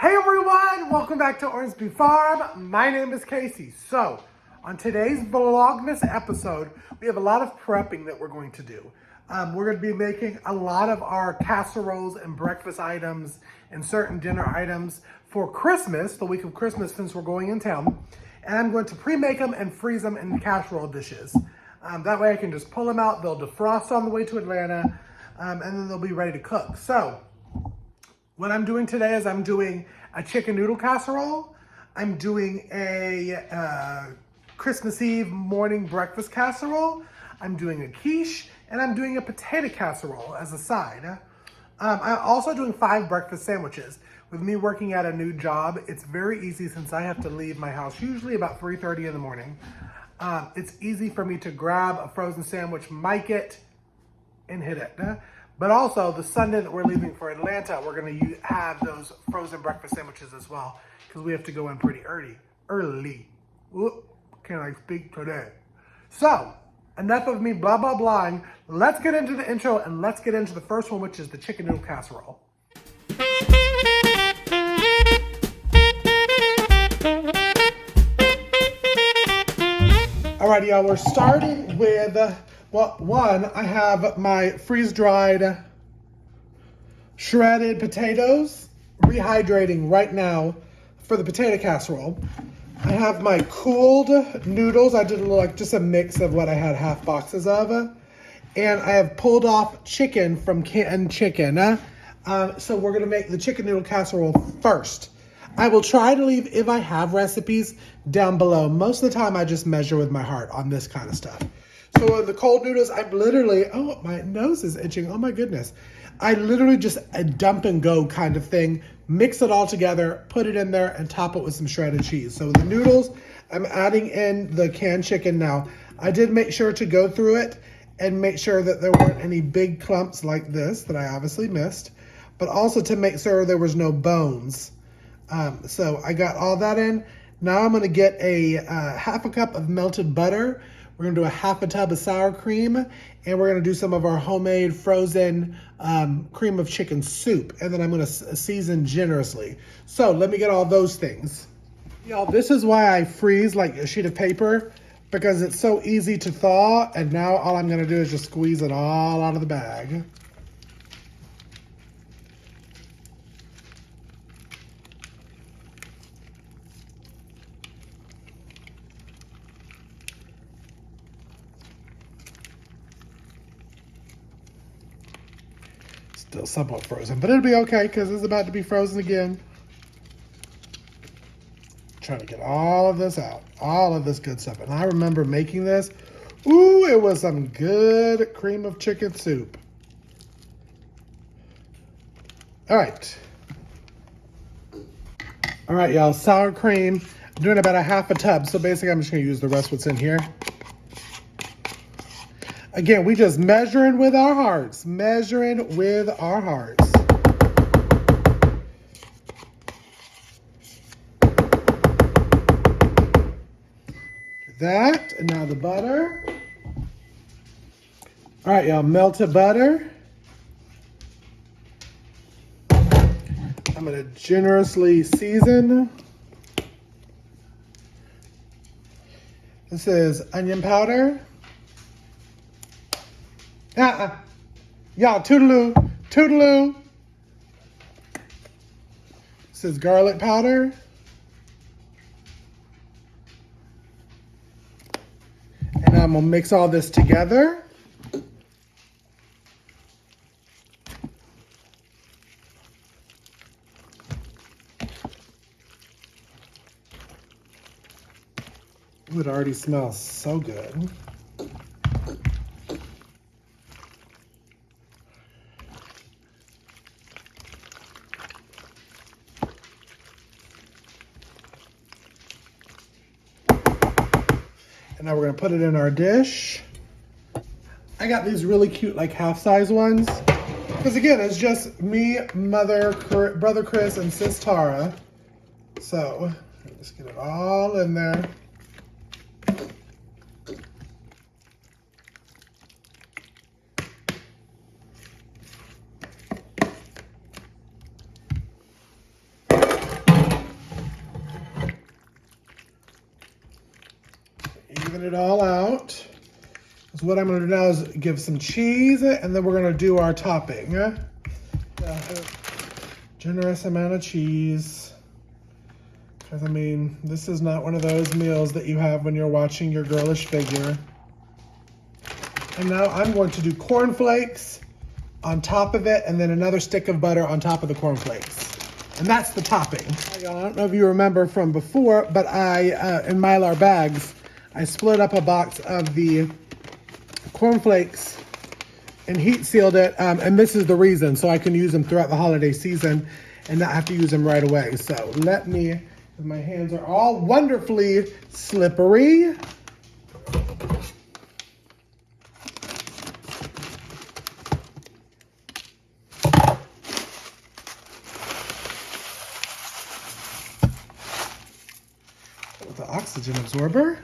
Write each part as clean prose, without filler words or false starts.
Hey everyone, welcome back to Ormsby Farm. My name is Casey. So, on today's Vlogmas episode, we have a lot of prepping that we're going to do. We're going to be making a lot of our casseroles and breakfast items and certain dinner items for Christmas, the week of Christmas, since we're going in town. And I'm going to pre-make them and freeze them in casserole dishes. That way I can just pull them out, they'll defrost on the way to Atlanta, and then they'll be ready to cook. So, what I'm doing today is I'm doing a chicken noodle casserole. I'm doing a Christmas Eve morning breakfast casserole. I'm doing a quiche, and I'm doing a potato casserole as a side. I'm also doing 5 breakfast sandwiches. With me working at a new job, it's very easy since I have to leave my house usually about 3:30 in the morning. It's easy for me to grab a frozen sandwich, mic it, and hit it. But also, the Sunday that we're leaving for Atlanta, we're going to have those frozen breakfast sandwiches as well, because we have to go in pretty early. Whoop, can I speak today? So, enough of me blah, blah, blahing. Let's get into the intro, and let's get into the first one, which is the chicken noodle casserole. Alrighty, y'all, we're starting with... Well, one, I have my freeze-dried shredded potatoes rehydrating right now for the potato casserole. I have my cooled noodles. I did just a mix of what I had half boxes of. And I have pulled off chicken from canned chicken. So we're going to make the chicken noodle casserole first. I will try to leave, if I have recipes, down below. Most of the time, I just measure with my heart on this kind of stuff. So the cold noodles, I'm literally, oh, my nose is itching. Oh my goodness. I literally just a dump and go kind of thing, mix it all together, put it in there, and top it with some shredded cheese. So the noodles, I'm adding in the canned chicken now. I did make sure to go through it and make sure that there weren't any big clumps like this that I obviously missed, but also to make sure there was no bones. So I got all that in. Now I'm gonna get a half a cup of melted butter. We're gonna do a half a tub of sour cream, and we're gonna do some of our homemade frozen cream of chicken soup, and then I'm gonna season generously. So let me get all those things. Y'all, this is why I freeze like a sheet of paper, because it's so easy to thaw, and now all I'm gonna do is just squeeze it all out of the bag. Still somewhat frozen, but it'll be okay because it's about to be frozen again. Trying to get all of this out, all of this good stuff. And I remember making this. Ooh, it was some good cream of chicken soup. All right. All right, y'all, sour cream. I'm doing about a half a tub. So basically I'm just gonna use the rest of what's in here. Again, we just measuring with our hearts. Measuring with our hearts. That, and now the butter. All right, y'all, melted butter. I'm gonna generously season. This is onion powder. Y'all, toodaloo, toodaloo. This is garlic powder. And I'm gonna mix all this together. Ooh, it already smells so good. And now we're gonna put it in our dish. I got these really cute, like half-size ones. Because again, it's just me, mother, brother Chris, and sis Tara. So, just get it all in there. even it all out. So what I'm gonna do now is give some cheese, and then we're gonna do our topping. Generous amount of cheese. Because, I mean, this is not one of those meals that you have when you're watching your girlish figure. And now I'm going to do cornflakes on top of it, and then another stick of butter on top of the cornflakes. And that's the topping. I don't know if you remember from before, but in Mylar bags, I split up a box of the cornflakes and heat sealed it. And this is the reason, so I can use them throughout the holiday season and not have to use them right away. So my hands are all wonderfully slippery. With the oxygen absorber.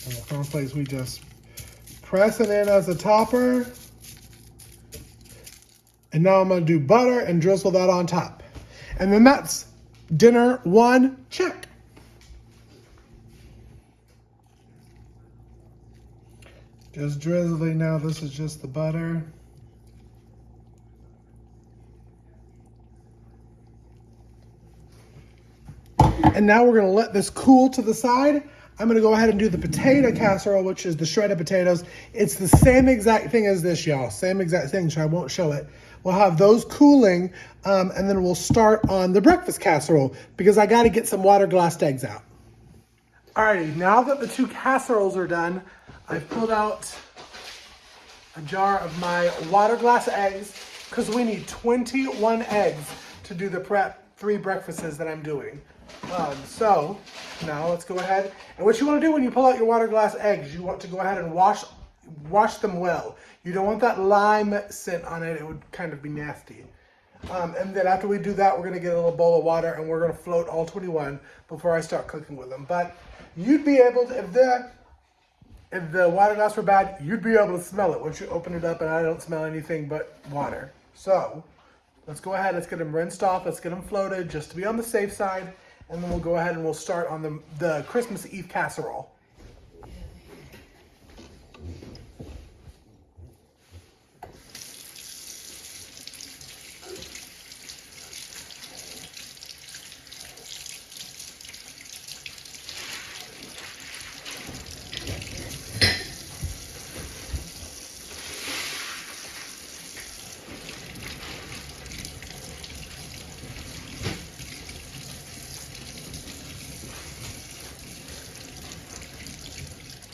And the cornflakes, we just press it in as a topper. And now I'm gonna do butter and drizzle that on top. And then that's dinner 1, check. Just drizzling now, this is just the butter. And now we're gonna let this cool to the side. I'm gonna go ahead and do the potato casserole, which is the shredded potatoes. It's the same exact thing as this, y'all. Same exact thing, so I won't show it. We'll have those cooling, and then we'll start on the breakfast casserole because I gotta get some water glassed eggs out. Alrighty, now that the 2 casseroles are done, I've pulled out a jar of my water glass eggs because we need 21 eggs to do the 3 breakfasts that I'm doing. So now let's go ahead. And what you want to do when you pull out your water glass eggs, you want to go ahead and wash them well. You don't want that lime scent on it. It would kind of be nasty. And then after we do that, we're going to get a little bowl of water and we're going to float all 21 before I start cooking with them. But you'd be able to, if the water glass were bad, you'd be able to smell it once you open it up, and I don't smell anything but water. So let's go ahead, let's get them rinsed off, let's get them floated just to be on the safe side, and then we'll go ahead and we'll start on the Christmas Eve casserole.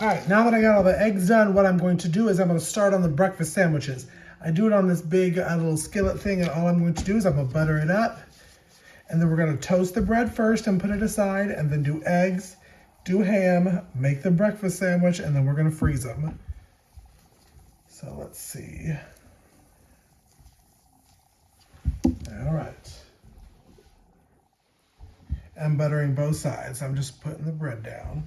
All right, now that I got all the eggs done, what I'm going to do is I'm going to start on the breakfast sandwiches. I do it on this big little skillet thing, and all I'm going to do is I'm going to butter it up, and then we're going to toast the bread first and put it aside, and then do eggs, do ham, make the breakfast sandwich, and then we're going to freeze them. So let's see. All right. I'm buttering both sides. I'm just putting the bread down.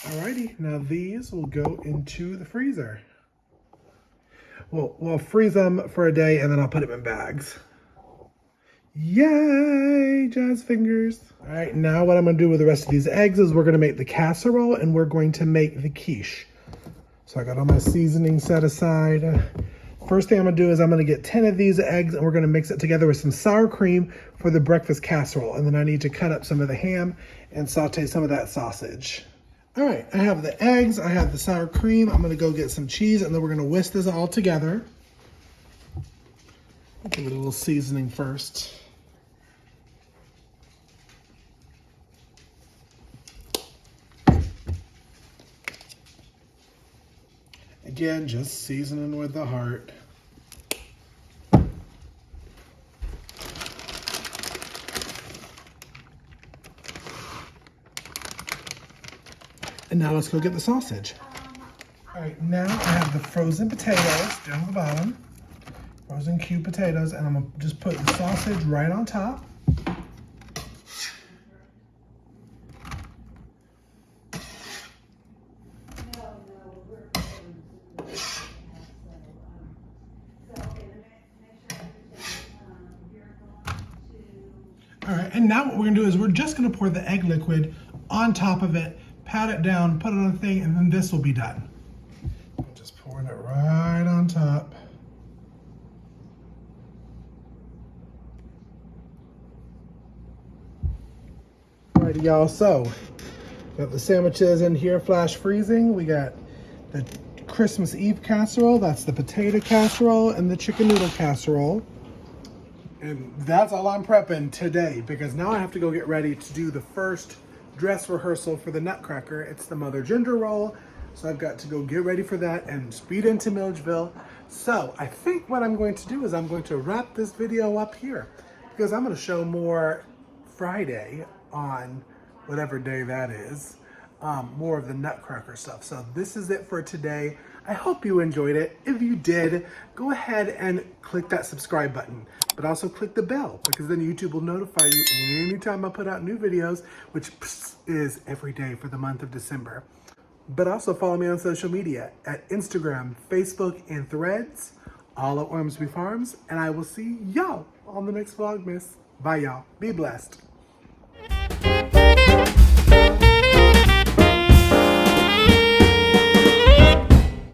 Alrighty, now these will go into the freezer. We'll freeze them for a day and then I'll put them in bags. Yay, jazz fingers. All right, now what I'm gonna do with the rest of these eggs is we're gonna make the casserole and we're going to make the quiche. So I got all my seasoning set aside. First thing I'm gonna do is I'm gonna get 10 of these eggs and we're gonna mix it together with some sour cream for the breakfast casserole. And then I need to cut up some of the ham and saute some of that sausage. All right, I have the eggs, I have the sour cream. I'm gonna go get some cheese and then we're gonna whisk this all together. Give it a little seasoning first. Again, just seasoning with the heart. And now let's go get the sausage. All right, now I have the frozen potatoes down the bottom. Frozen cube potatoes, and I'm gonna just put the sausage right on top. All right, and now what we're gonna do is we're just gonna pour the egg liquid on top of it, pat it down, put it on the thing, and then this will be done. I'm just pouring it right on top. Alrighty, y'all, so got the sandwiches in here flash freezing. We got the Christmas Eve casserole, that's the potato casserole, and the chicken noodle casserole. And that's all I'm prepping today because now I have to go get ready to do the first dress rehearsal for the Nutcracker. It's the Mother Ginger role. So I've got to go get ready for that and speed into Milledgeville. So I think what I'm going to do is I'm going to wrap this video up here because I'm going to show more Friday on whatever day that is. More of the Nutcracker stuff. So this is it for today. I hope you enjoyed it. If you did, go ahead and click that subscribe button, but also click the bell because then YouTube will notify you anytime I put out new videos, which is every day for the month of December. But also follow me on social media at Instagram, Facebook, and Threads, all at Ormsby Farms, and I will see y'all on the next Vlogmas. Bye, y'all. Be blessed.